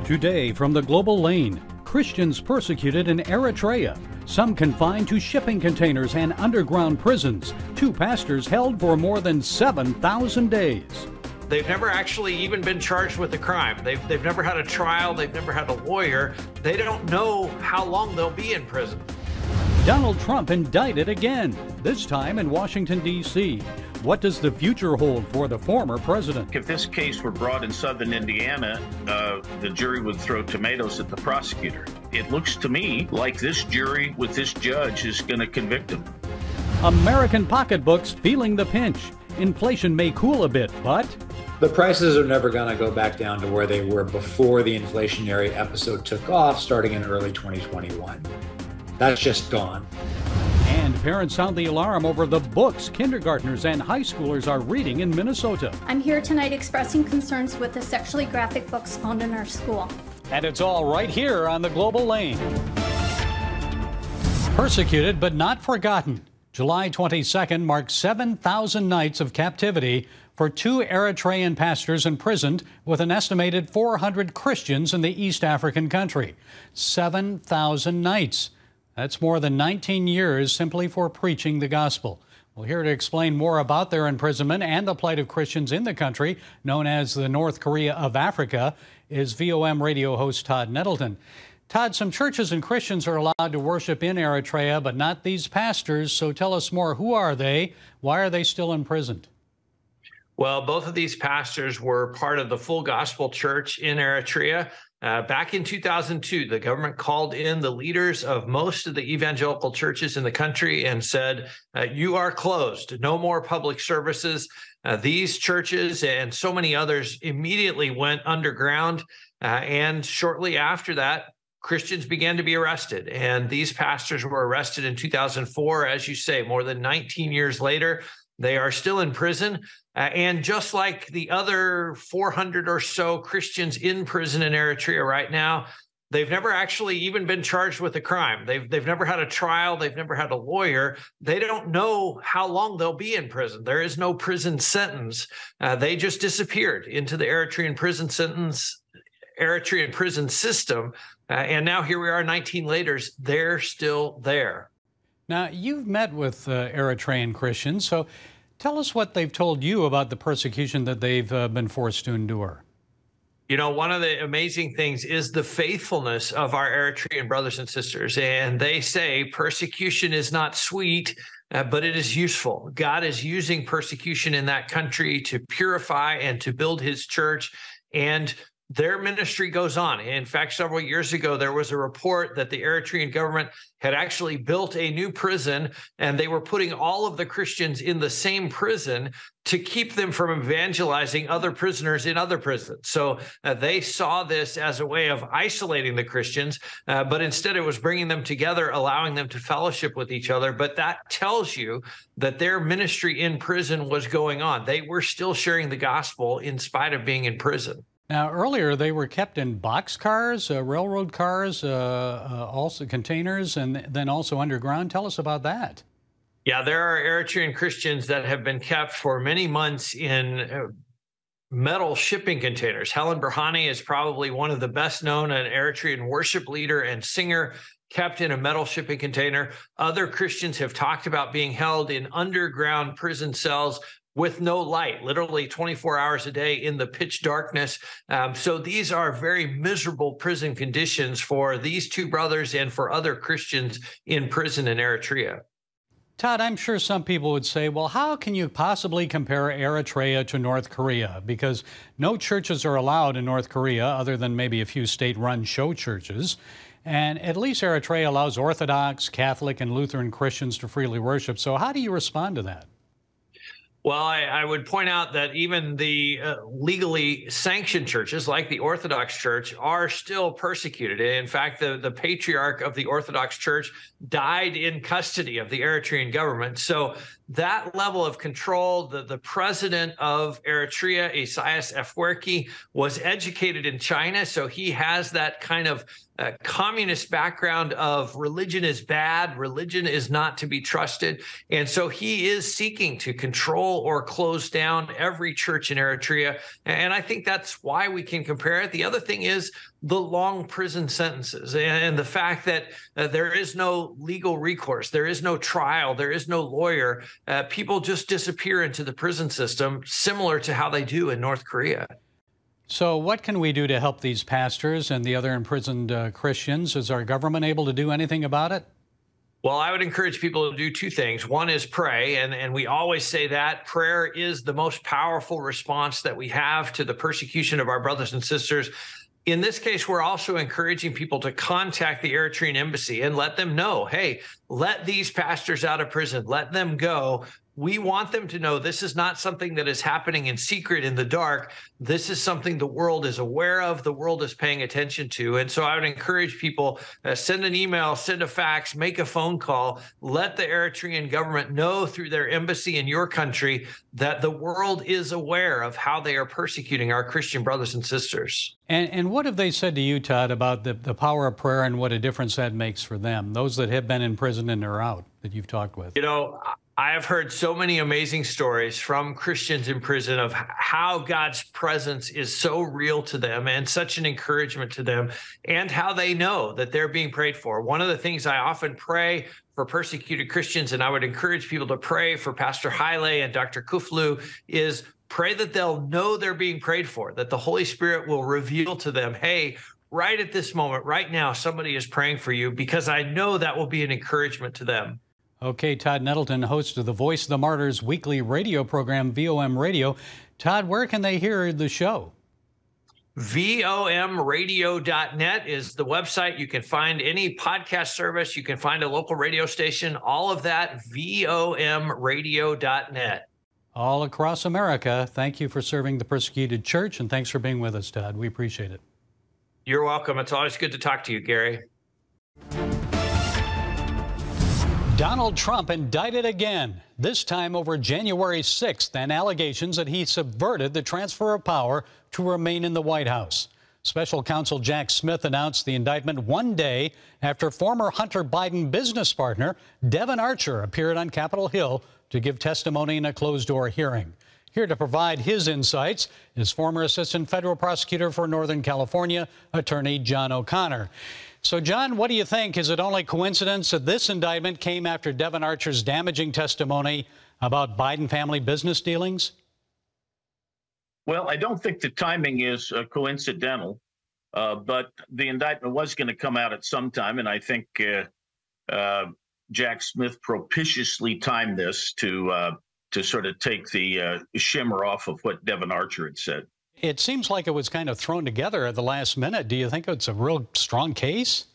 Today from the Global Lane, Christians persecuted in Eritrea, some confined to shipping containers and underground prisons, two pastors held for more than 7,000 days. They've never actually even been charged with a crime. They've never had a trial. They've never had a lawyer. They don't know how long they'll be in prison. Donald Trump indicted again, this time in Washington, D.C. What does the future hold for the former president? If this case were brought in southern Indiana, the jury would throw tomatoes at the prosecutor. It looks to me like this jury with this judge is going to convict him. American pocketbooks feeling the pinch. Inflation may cool a bit, but the prices are never going to go back down to where they were before the inflationary episode took off, starting in early 2021. That's just gone. And parents sound the alarm over the books kindergartners and high schoolers are reading in Minnesota. I'm here tonight expressing concerns with the sexually graphic books found in our school. And it's all right here on the Global Lane. Persecuted but not forgotten. July 22nd marked 7,000 nights of captivity for two Eritrean pastors imprisoned with an estimated 400 Christians in the East African country. 7,000 nights. That's more than 19 years simply for preaching the gospel. Well, here to explain more about their imprisonment and the plight of Christians in the country, known as the North Korea of Africa, is VOM radio host Todd Nettleton. Todd, some churches and Christians are allowed to worship in Eritrea, but not these pastors. So tell us more. Who are they? Why are they still imprisoned? Well, both of these pastors were part of the Full Gospel Church in Eritrea. Back in 2002, the government called in the leaders of most of the evangelical churches in the country and said, you are closed, no more public services. These churches and so many others immediately went underground. And shortly after that, Christians began to be arrested. And these pastors were arrested in 2004. As you say, more than 19 years later, they are still in prison. And just like the other 400 or so Christians in prison in Eritrea right now, they've never actually even been charged with a crime. They've never had a trial. They've never had a lawyer. They don't know how long they'll be in prison. There is no prison sentence. They just disappeared into the Eritrean prison system. And now here we are 19 later, they're still there. Now, you've met with Eritrean Christians, so tell us what they've told you about the persecution that they've been forced to endure. You know, one of the amazing things is the faithfulness of our Eritrean brothers and sisters. And they say persecution is not sweet, but it is useful. God is using persecution in that country to purify and to build his church. And their ministry goes on. In fact, several years ago, there was a report that the Eritrean government had actually built a new prison, and they were putting all of the Christians in the same prison to keep them from evangelizing other prisoners in other prisons. So they saw this as a way of isolating the Christians, but instead it was bringing them together, allowing them to fellowship with each other. But that tells you that their ministry in prison was going on. They were still sharing the gospel in spite of being in prison. Now, earlier they were kept in boxcars, railroad cars, also containers, and then also underground. Tell us about that. Yeah, there are Eritrean Christians that have been kept for many months in metal shipping containers. Helen Berhane is probably one of the best known, an Eritrean worship leader and singer, kept in a metal shipping container. Other Christians have talked about being held in underground prison cells with no light, literally 24 hours a day in the pitch darkness. So these are very miserable prison conditions for these two brothers and for other Christians in prison in Eritrea. Todd, I'm sure some people would say, well, how can you possibly compare Eritrea to North Korea? Because no churches are allowed in North Korea other than maybe a few state-run show churches. And at least Eritrea allows Orthodox, Catholic, and Lutheran Christians to freely worship. So how do you respond to that? Well, I would point out that even the legally sanctioned churches, like the Orthodox Church, are still persecuted. In fact, the patriarch of the Orthodox Church died in custody of the Eritrean government. So that level of control, the president of Eritrea, Isaias Afwerki, was educated in China. So he has that kind of communist background of religion is bad, religion is not to be trusted. And so he is seeking to control or close down every church in Eritrea. And I think that's why we can compare it. The other thing is the long prison sentences and the fact that there is no legal recourse, there is no trial, there is no lawyer. People just disappear into the prison system, similar to how they do in North Korea. So what can we do to help these pastors and the other imprisoned Christians? Is our government able to do anything about it? Well, I would encourage people to do two things. One is pray, and we always say that prayer is the most powerful response that we have to the persecution of our brothers and sisters. In this case, we're also encouraging people to contact the Eritrean embassy and let them know, hey, let these pastors out of prison, let them go. We want them to know this is not something that is happening in secret in the dark. This is something the world is aware of, the world is paying attention to. And so I would encourage people, send an email, send a fax, make a phone call, let the Eritrean government know through their embassy in your country that the world is aware of how they are persecuting our Christian brothers and sisters. And what have they said to you, Todd, about the power of prayer and what a difference that makes for them, those that have been in prison and are out that you've talked with? You know, I have heard so many amazing stories from Christians in prison of how God's presence is so real to them and such an encouragement to them, and how they know that they're being prayed for. One of the things I often pray for persecuted Christians, and I would encourage people to pray for Pastor Haile and Dr. Kuflu, is pray that they'll know they're being prayed for, that the Holy Spirit will reveal to them, hey, right at this moment, right now, somebody is praying for you, because I know that will be an encouragement to them. Okay, Todd Nettleton, host of the Voice of the Martyrs weekly radio program, VOM Radio. Todd, where can they hear the show? VOMradio.net is the website. You can find any podcast service. You can find a local radio station. All of that, VOMradio.net. All across America. Thank you for serving the persecuted church, and thanks for being with us, Todd. We appreciate it. You're welcome. It's always good to talk to you, Gary. Donald Trump indicted again, this time over January 6th, and allegations that he subverted the transfer of power to remain in the White House. Special counsel Jack Smith announced the indictment one day after former Hunter Biden business partner Devon Archer appeared on Capitol Hill to give testimony in a closed-door hearing. Here to provide his insights is former Assistant Federal Prosecutor for Northern California, Attorney John O'Connor. So, John, what do you think? Is it only coincidence that this indictment came after Devon Archer's damaging testimony about Biden family business dealings? Well, I don't think the timing is coincidental, but the indictment was going to come out at some time, and I think Jack Smith propitiously timed this to sort of take the shimmer off of what Devon Archer had said. It seems like it was kind of thrown together at the last minute. Do you think it's a real strong case?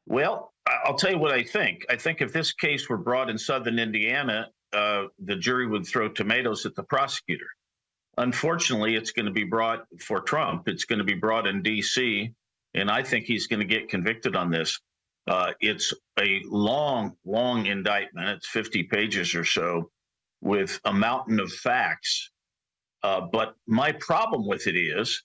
Well, I'll tell you what I think. I think if this case were brought in southern Indiana, the jury would throw tomatoes at the prosecutor. Unfortunately, it's going to be brought for Trump. It's going to be brought in D.C., and I think he's going to get convicted on this. It's a long, long indictment. It's 50 pages or so with a mountain of facts. But my problem with it is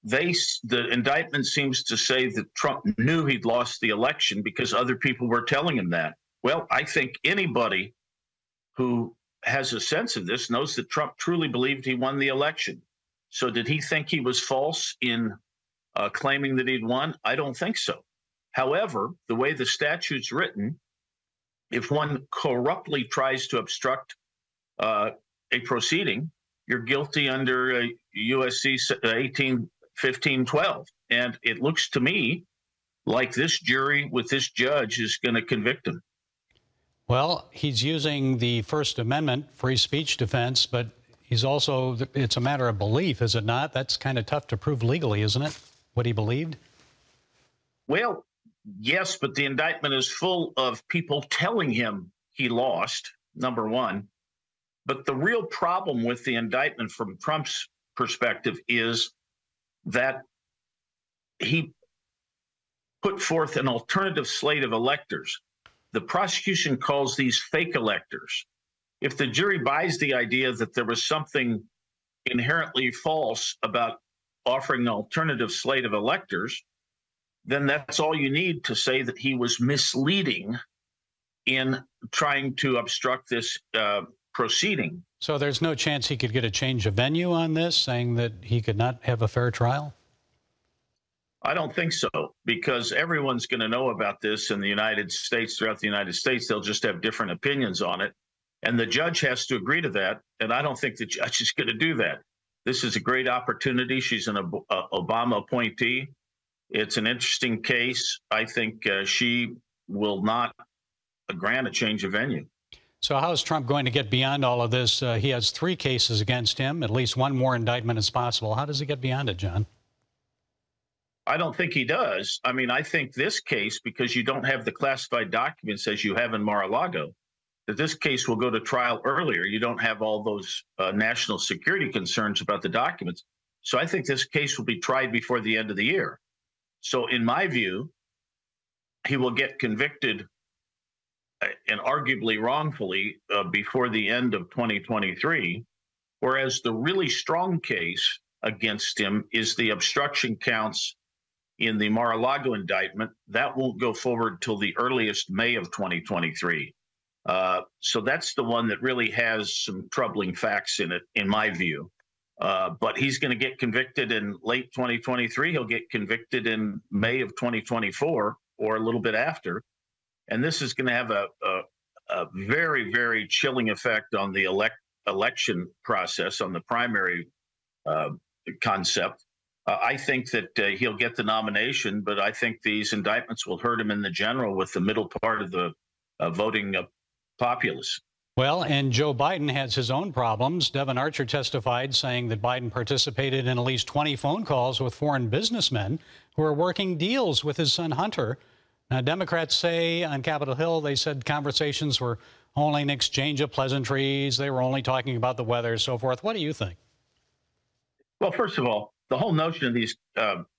the indictment seems to say that Trump knew he'd lost the election because other people were telling him that. Well, I think anybody who has a sense of this knows that Trump truly believed he won the election. So did he think he was false in claiming that he'd won? I don't think so. However, the way the statute's written, if one corruptly tries to obstruct a proceeding, you're guilty under USC 1815-12. And it looks to me like this jury with this judge is going to convict him. Well, he's using the First Amendment free speech defense, but he's also, it's a matter of belief, is it not? That's kind of tough to prove legally, isn't it? What he believed? Well, yes, but the indictment is full of people telling him he lost, number one. But the real problem with the indictment from Trump's perspective is that he put forth an alternative slate of electors. The prosecution calls these fake electors. If the jury buys the idea that there was something inherently false about offering an alternative slate of electors, then that's all you need to say that he was misleading in trying to obstruct this proceeding. So there's no chance he could get a change of venue on this, saying that he could not have a fair trial? I don't think so, because everyone's going to know about this in the United States, throughout the United States. They'll just have different opinions on it. And the judge has to agree to that. And I don't think the judge is going to do that. This is a great opportunity. She's an Obama appointee. It's an interesting case. I think she will not grant a change of venue. So how is Trump going to get beyond all of this? He has 3 cases against him. At least one more indictment is possible. How does he get beyond it, John? I don't think he does. I mean, I think this case, because you don't have the classified documents as you have in Mar-a-Lago, that this case will go to trial earlier. You don't have all those national security concerns about the documents. So I think this case will be tried before the end of the year. So in my view, he will get convicted and arguably wrongfully before the end of 2023, whereas the really strong case against him is the obstruction counts in the Mar-a-Lago indictment. That won't go forward till the earliest May of 2023. So that's the one that really has some troubling facts in it, in my view. But he's going to get convicted in late 2023. He'll get convicted in May of 2024 or a little bit after. And this is going to have a very, very chilling effect on the election process, on the primary concept. I think that he'll get the nomination, but I think these indictments will hurt him in the general with the middle part of the voting populace. Well, and Joe Biden has his own problems. Devin Archer testified, saying that Biden participated in at least 20 phone calls with foreign businessmen who are working deals with his son Hunter. Now, Democrats say on Capitol Hill, they said conversations were only an exchange of pleasantries. They were only talking about the weather, so forth. What do you think? Well, first of all, the whole notion of these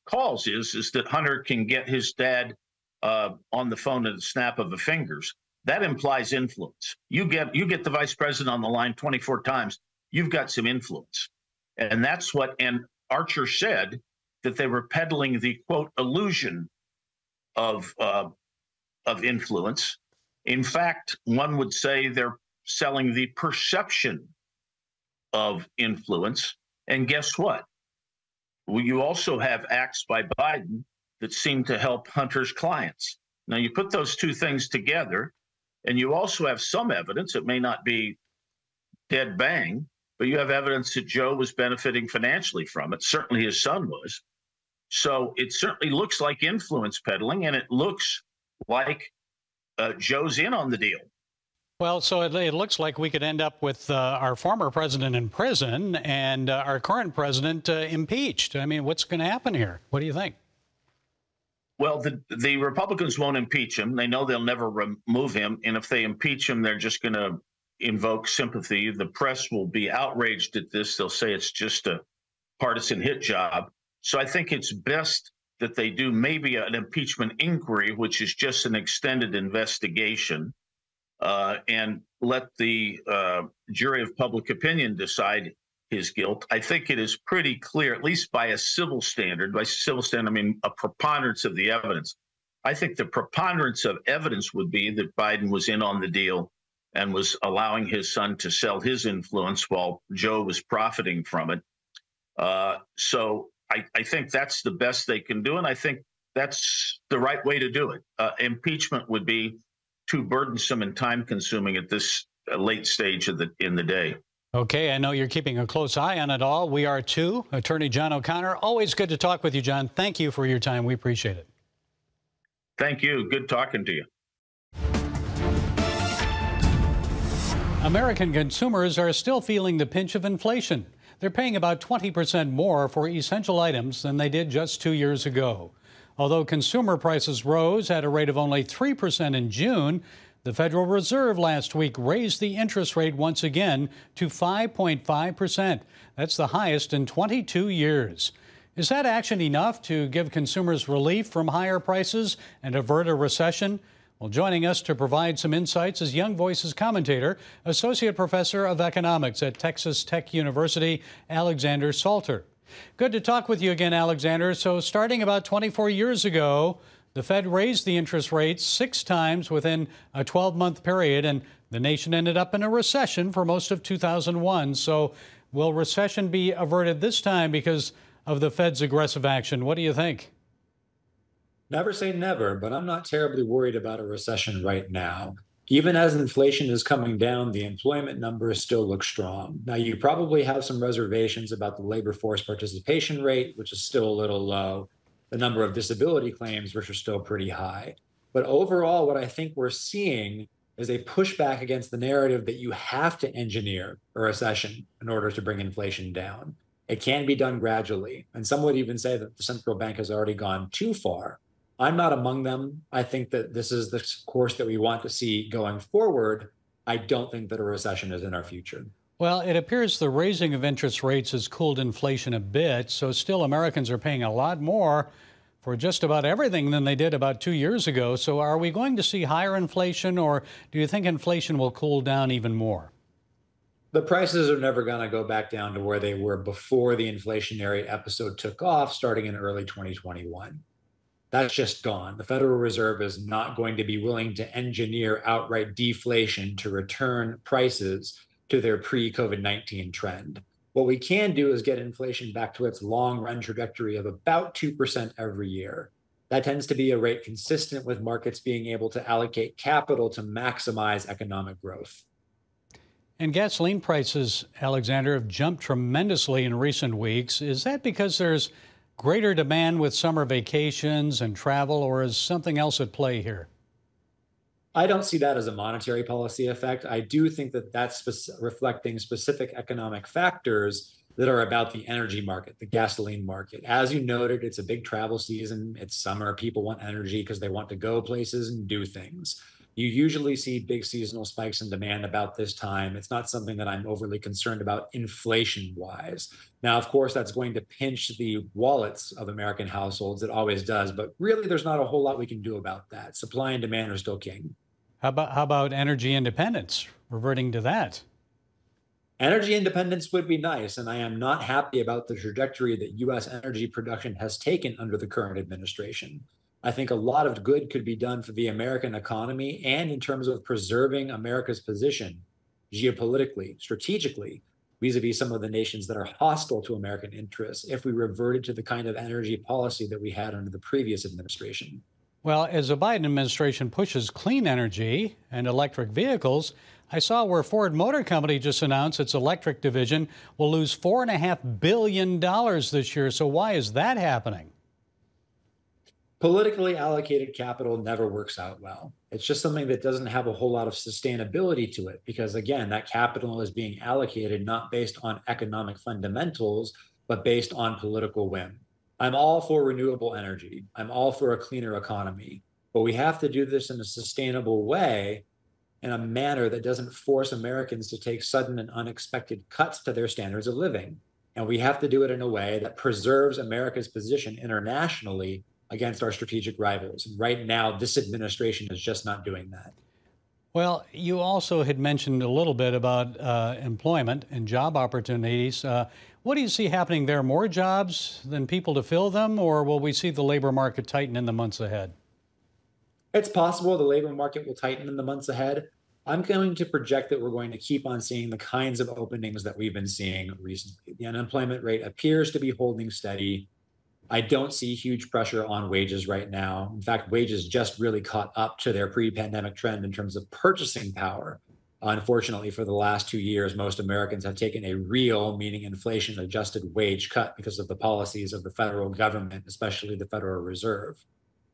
calls is that Hunter can get his dad on the phone at the snap of the fingers. That implies influence. You get the vice president on the line 24 times, you've got some influence. And that's what, and Archer said that they were peddling the, quote, illusion of influence. In fact, one would say they're selling the perception of influence. And guess what? Well, you also have acts by Biden that seem to help Hunter's clients. Now, you put those two things together, and you also have some evidence, it may not be dead bang, but you have evidence that Joe was benefiting financially from it. Certainly his son was. So it certainly looks like influence peddling, and it looks like Joe's in on the deal. Well, so it looks like we could end up with our former president in prison and our current president impeached. I mean, what's going to happen here? What do you think? Well, the Republicans won't impeach him. They know they'll never remove him. And if they impeach him, they're just going to invoke sympathy. The press will be outraged at this. They'll say it's just a partisan hit job. So I think it's best that they do maybe an impeachment inquiry, which is just an extended investigation, and let the jury of public opinion decide his guilt. I think it is pretty clear, at least by a civil standard. By civil standard, I mean a preponderance of the evidence. I think the preponderance of evidence would be that Biden was in on the deal and was allowing his son to sell his influence while Joe was profiting from it. So I think that's the best they can do, and I think that's the right way to do it. Impeachment would be too burdensome and time-consuming at this late stage in the day. Okay, I know you're keeping a close eye on it all. We are too. Attorney John O'Connor, always good to talk with you, John. Thank you for your time. We appreciate it. Thank you. Good talking to you. American consumers are still feeling the pinch of inflation. They're paying about 20% more for essential items than they did just 2 years ago. Although consumer prices rose at a rate of only 3% in June, the Federal Reserve last week raised the interest rate once again to 5.5%. That's the highest in 22 years. Is that action enough to give consumers relief from higher prices and avert a recession? Well, joining us to provide some insights is Young Voices commentator, Associate Professor of Economics at Texas Tech University, Alexander Salter. Good to talk with you again, Alexander. So starting about 24 years ago, the Fed raised the interest rates 6 times within a 12-month period, and the nation ended up in a recession for most of 2001. So will recession be averted this time because of the Fed's aggressive action? What do you think? Never say never, but I'm not terribly worried about a recession right now. Even as inflation is coming down, the employment numbers still look strong. Now, you probably have some reservations about the labor force participation rate, which is still a little low, the number of disability claims, which are still pretty high. But overall, what I think we're seeing is a pushback against the narrative that you have to engineer a recession in order to bring inflation down. It can be done gradually. And some would even say that the central bank has already gone too far. I'm not among them. I think that this is the course that we want to see going forward. I don't think that a recession is in our future. Well, it appears the raising of interest rates has cooled inflation a bit, so still Americans are paying a lot more for just about everything than they did about 2 years ago. So are we going to see higher inflation, or do you think inflation will cool down even more? The prices are never going to go back down to where they were before the inflationary episode took off, starting in early 2021. That's just gone. The Federal Reserve is not going to be willing to engineer outright deflation to return prices to their pre-COVID-19 trend. What we can do is get inflation back to its long-run trajectory of about 2% every year. That tends to be a rate consistent with markets being able to allocate capital to maximize economic growth. And gasoline prices, Alexander, have jumped tremendously in recent weeks. Is that because there's greater demand with summer vacations and travel, or is something else at play here? I don't see that as a monetary policy effect. I do think that that's reflecting specific economic factors that are about the energy market, the gasoline market. As you noted, it's a big travel season. It's summer. People want energy because they want to go places and do things. You usually see big seasonal spikes in demand about this time. It's not something that I'm overly concerned about inflation-wise. Now, of course, that's going to pinch the wallets of American households. It always does. But really, there's not a whole lot we can do about that. Supply and demand are still king. How about energy independence? Reverting to that. Energy independence would be nice, and I am not happy about the trajectory that U.S. energy production has taken under the current administration. I think a lot of good could be done for the American economy and in terms of preserving America's position geopolitically, strategically, vis-a-vis some of the nations that are hostile to American interests if we reverted to the kind of energy policy that we had under the previous administration. Well, as the Biden administration pushes clean energy and electric vehicles, I saw where Ford Motor Company just announced its electric division will lose $4.5 billion this year. So why is that happening? Politically allocated capital never works out well. It's just something that doesn't have a whole lot of sustainability to it because, again, that capital is being allocated not based on economic fundamentals, but based on political whim. I'm all for renewable energy. I'm all for a cleaner economy, but we have to do this in a sustainable way, in a manner that doesn't force Americans to take sudden and unexpected cuts to their standards of living. And we have to do it in a way that preserves America's position internationally against our strategic rivals. And right now, this administration is just not doing that. Well, you also had mentioned a little bit about employment and job opportunities. What do you see happening there? More jobs than people to fill them, or will we see the labor market tighten in the months ahead? It's possible the labor market will tighten in the months ahead. I'm going to project that we're going to keep on seeing the kinds of openings that we've been seeing recently. The unemployment rate appears to be holding steady. I don't see huge pressure on wages right now. In fact, wages just really caught up to their pre-pandemic trend in terms of purchasing power. Unfortunately, for the last 2 years, most Americans have taken a real, meaning inflation-adjusted wage cut because of the policies of the federal government, especially the Federal Reserve.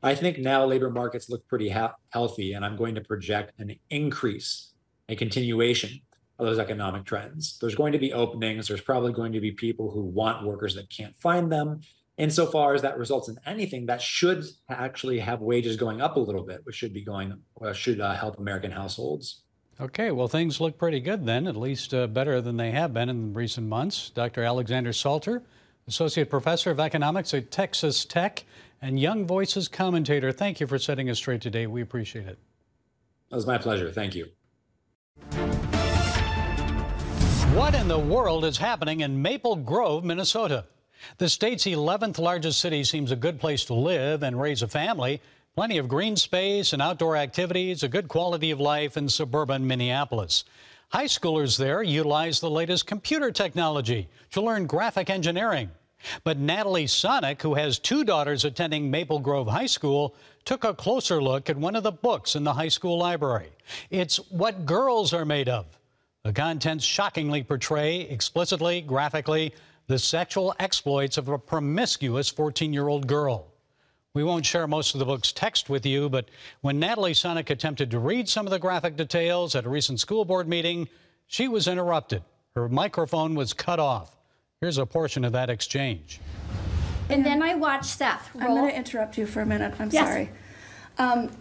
I think now labor markets look pretty healthy, and I'm going to project an increase, a continuation of those economic trends. There's going to be openings. There's probably going to be people who want workers that can't find them. Insofar as that results in anything, that should actually have wages going up a little bit, which should help American households. Okay, well, things look pretty good then, at least better than they have been in recent months. Dr. Alexander Salter, Associate Professor of Economics at Texas Tech and Young Voices commentator. Thank you for setting us straight today. We appreciate it. It was my pleasure. Thank you. What in the world is happening in Maple Grove, Minnesota? The state's 11th largest city seems a good place to live and raise a family. Plenty of green space and outdoor activities, a good quality of life in suburban Minneapolis. High schoolers there utilize the latest computer technology to learn graphic engineering. But Natalie Sonic, who has 2 daughters attending Maple Grove High School, took a closer look at one of the books in the high school library. It's What Girls Are Made Of. The contents shockingly portray, explicitly, graphically, the sexual exploits of a promiscuous 14-year-old girl. We won't share most of the book's text with you, but when Natalie Sonic attempted to read some of the graphic details at a recent school board meeting, she was interrupted. Her microphone was cut off. Here's a portion of that exchange. And then I watched Seth roll. I'm going to interrupt you for a minute. I'm Yes. sorry.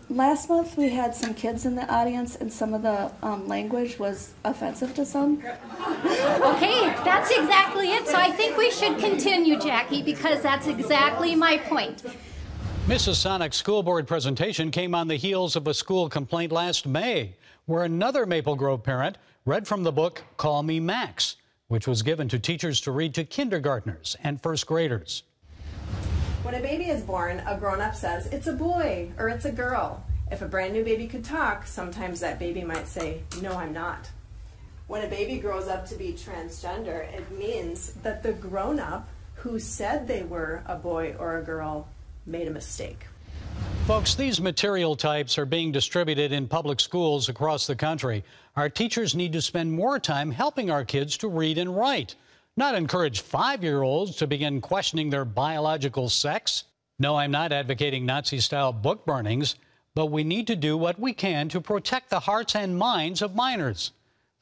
Last month we had some kids in the audience, and some of the language was offensive to some. Okay, that's exactly it. So I think we should continue, Jackie, because that's exactly my point. Mrs. Sonic's school board presentation came on the heels of a school complaint last May, where another Maple Grove parent read from the book Call Me Max, which was given to teachers to read to kindergartners and first graders. When a baby is born, a grown-up says, it's a boy or it's a girl. If a brand new baby could talk, sometimes that baby might say, no, I'm not. When a baby grows up to be transgender, it means that the grown-up who said they were a boy or a girl made a mistake. Folks, these material types are being distributed in public schools across the country. Our teachers need to spend more time helping our kids to read and write, not encourage 5-year-olds to begin questioning their biological sex. No, I'm not advocating Nazi-style book burnings, but we need to do what we can to protect the hearts and minds of minors.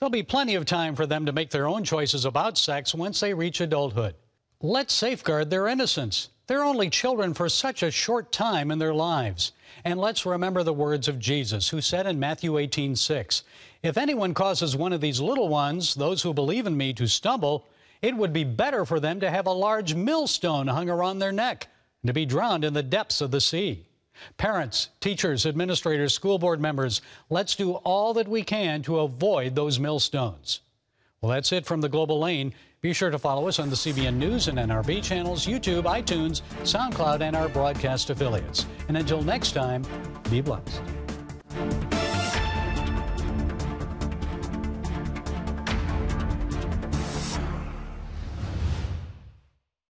There'll be plenty of time for them to make their own choices about sex once they reach adulthood. Let's safeguard their innocence. They're only children for such a short time in their lives. And let's remember the words of Jesus, who said in Matthew 18:6, if anyone causes one of these little ones, those who believe in me, to stumble, it would be better for them to have a large millstone hung around their neck and to be drowned in the depths of the sea. Parents, teachers, administrators, school board members, let's do all that we can to avoid those millstones. Well, that's it from the Global Lane. Be sure to follow us on the CBN News and NRB channels, YouTube, iTunes, SoundCloud, and our broadcast affiliates. And until next time, be blessed.